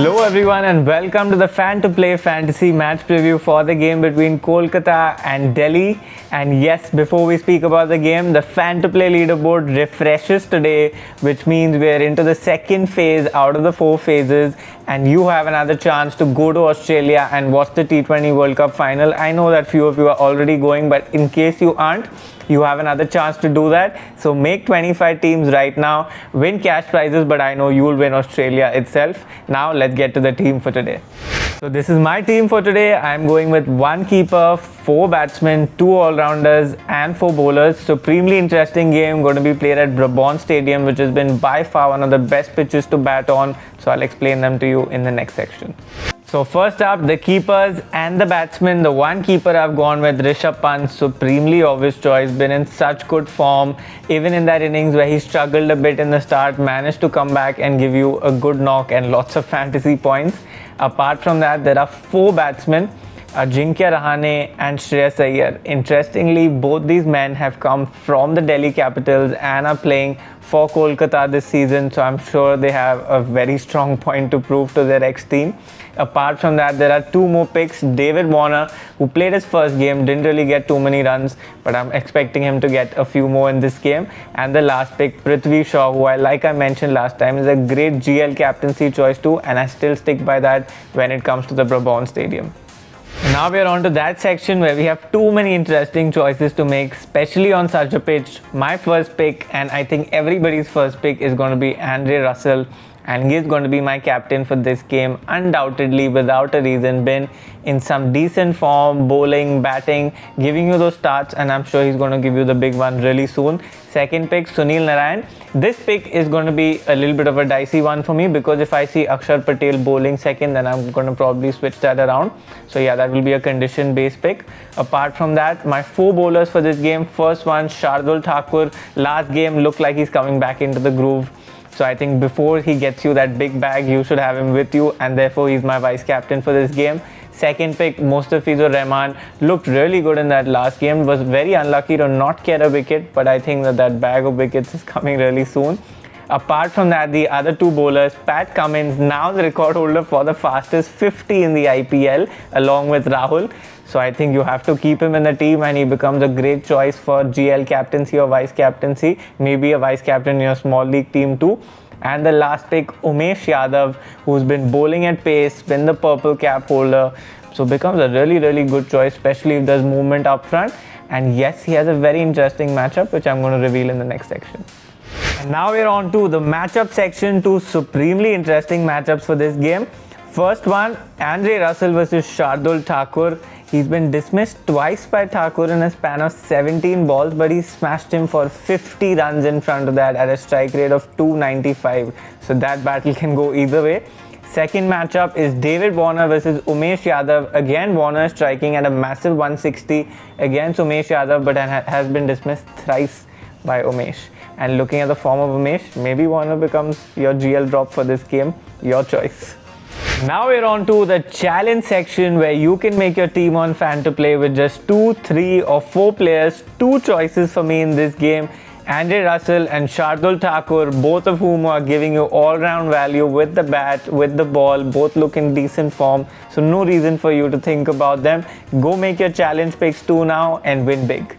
Hello everyone and welcome to the Fan2Play Fantasy match preview for the game between Kolkata and Delhi. And yes, before we speak about the game, the Fan2Play leaderboard refreshes today, which means we're into the second phase out of the 4 phases, and you have another chance to go to Australia and watch the T20 World Cup final. I know that few of you are already going, but in case you aren't, you have another chance to do that. So make 25 teams right now, win cash prizes, but I know you will win Australia itself. Now let's get to the team for today. So this is my team for today. I'm going with 1 keeper, 4 batsmen, 2 all-rounders and 4 bowlers. Supremely interesting game going to be played at Brabant Stadium, which has been by far one of the best pitches to bat on. So I'll explain them to you in the next section. So first up, the keepers and the batsmen. The 1 keeper I've gone with Rishabh Pant, supremely obvious choice, been in such good form. Even in that innings where he struggled a bit in the start, managed to come back and give you a good knock and lots of fantasy points. Apart from that, there are 4 batsmen, Ajinkya Rahane and Shreyas Iyer. Interestingly, both these men have come from the Delhi Capitals and are playing for Kolkata this season, so I'm sure they have a very strong point to prove to their ex-team. Apart from that, there are 2 more picks. David Warner, who played his first game, didn't really get too many runs, but I'm expecting him to get a few more in this game. And the last pick, Prithvi Shaw, who like I mentioned last time, is a great GL captaincy choice too, and I still stick by that when it comes to the Brabant Stadium. Now we are on to that section where we have too many interesting choices to make, especially on such a pitch. My first pick, and I think everybody's first pick, is going to be Andre Russell, and he is going to be my captain for this game, undoubtedly, without a reason. Been in some decent form, bowling, batting, giving you those starts, and I'm sure he's going to give you the big one really soon. Second pick, Sunil Narine. This pick is going to be a little bit of a dicey one for me, because if I see Akshar Patel bowling second, then I'm going to probably switch that around. So yeah, that will be a condition-based pick. Apart from that, my 4 bowlers for this game. First one, Shardul Thakur. Last game looked like he's coming back into the groove. So I think before he gets you that big bag, you should have him with you, and therefore he's my vice captain for this game. Second pick, Mustafizur Rahman. Looked really good in that last game. Was very unlucky to not get a wicket, but I think that bag of wickets is coming really soon. Apart from that, the other 2 bowlers, Pat Cummins, now the record holder for the fastest 50 in the IPL, along with Rahul. So I think you have to keep him in the team, and he becomes a great choice for GL captaincy or vice captaincy. Maybe a vice captain in your small league team too. And the last pick, Umesh Yadav, who's been bowling at pace, been the purple cap holder. So becomes a really, really good choice, especially if there's movement up front. And yes, he has a very interesting matchup, which I'm going to reveal in the next section. And now we're on to the matchup section. 2 supremely interesting matchups for this game. First one, Andre Russell versus Shardul Thakur. He's been dismissed twice by Thakur in a span of 17 balls, but he smashed him for 50 runs in front of that at a strike rate of 295. So that battle can go either way. Second matchup is David Warner versus Umesh Yadav. Again, Warner is striking at a massive 160 against Umesh Yadav, but has been dismissed thrice by Umesh. And looking at the form of Umesh, maybe Warner becomes your GL drop for this game. Your choice. Now we're on to the challenge section, where you can make your team on Fan2Play with just 2, 3 or 4 players. 2 choices for me in this game, Andre Russell and Shardul Thakur, both of whom are giving you all-round value with the bat, with the ball. Both look in decent form, so no reason for you to think about them. Go make your challenge picks too now and win big.